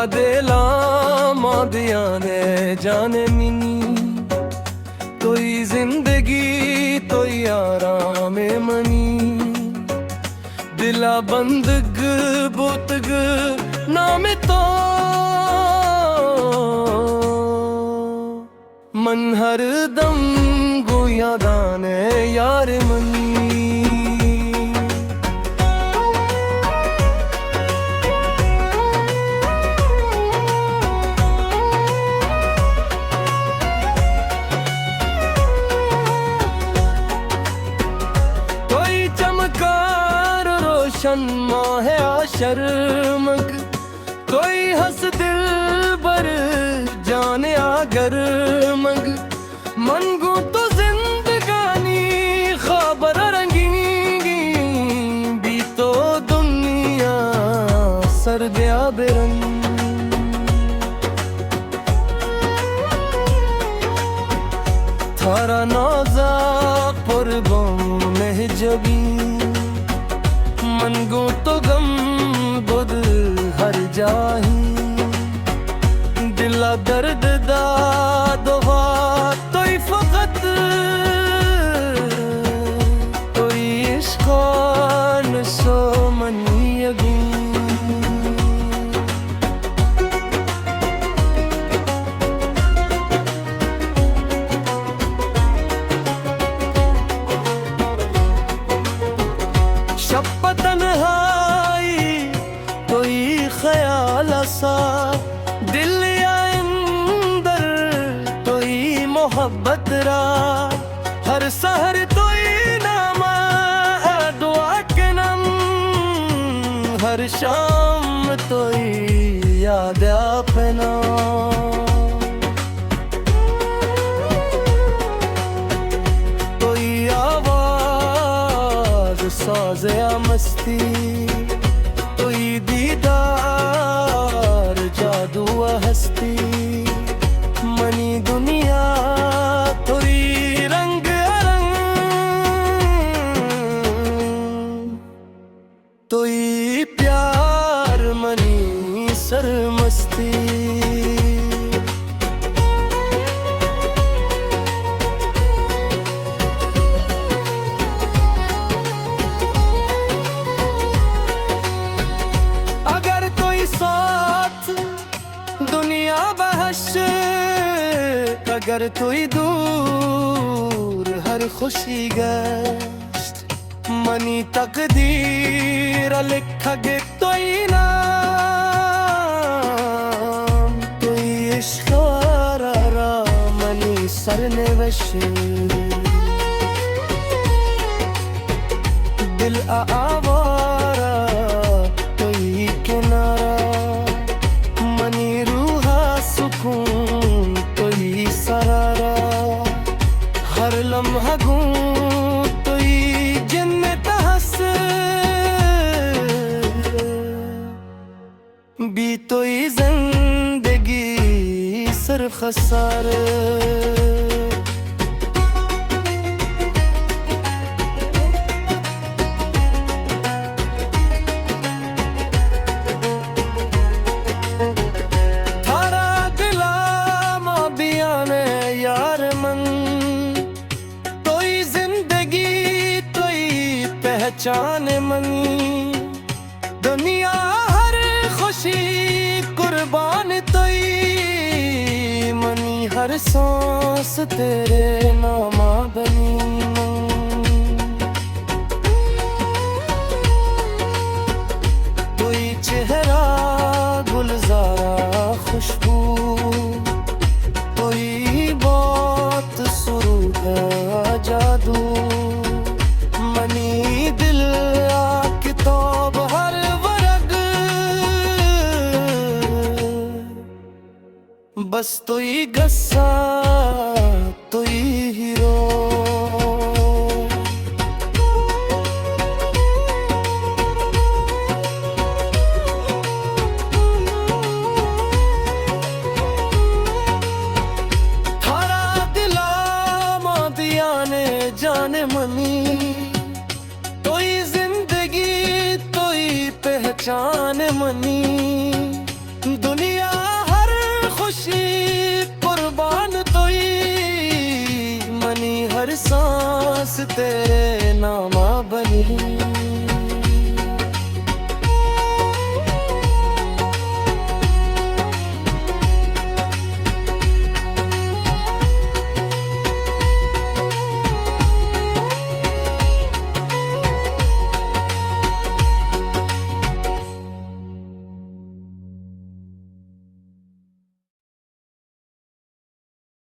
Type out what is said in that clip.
देला मादिया ने जाने मिनी तोई जिंदगी तोई आराम मनी दिला बंदग बुतग नाम तो मन हर दम गोया दाने यार मनी है शर्मक कोई हंस दिल बर जाने आगर मग मनगू तो जिंदगानी खबर रंगी भी तो दुनिया सर्दिया बेरंग थारा नौजा पुरबों में जबी मनगू तो गम बुद हर जाही दिला दर्द दा दुआ तोई फकत तोई इश्क़ान सो मनी अगी ख्याल सा दिल अंदर तोई मोहब्बत रा हर सहर तोई नामा दुआ के नम हर शाम तोई याद अपना तोई आवाज साज़ मस्ती तोई दीदार जादू हस्ती मनी दुनिया तोई रंग रंग तोई प्यार मनी सरमस्ती दुनिया बहश अगर तोई दूर हर खुशी गश्त मनी तकदीर लिखा गे तोई नाम तोई इश्क़ वारा मनी सरनवश दिल आवारा तोई किनारा तोई सरारा हर लम्हा गूं तोई जन्नत हस भी तोई जिंदगी सिर्फ खसार पहचान मनी दुनिया हर खुशी कुर्बान तोई मनी हर सांस तेरे नामा बनी तोई चेहरा गुलजारा खुशबू तोई बात सुरूद जादू मनी दिल किताब हर वर्ग बस तोई गस्सा तोई हीरो थारा दिला मादिया ने जाने मनी तोई जिंदगी तोई पहचान मनी दुनिया वास्ते ना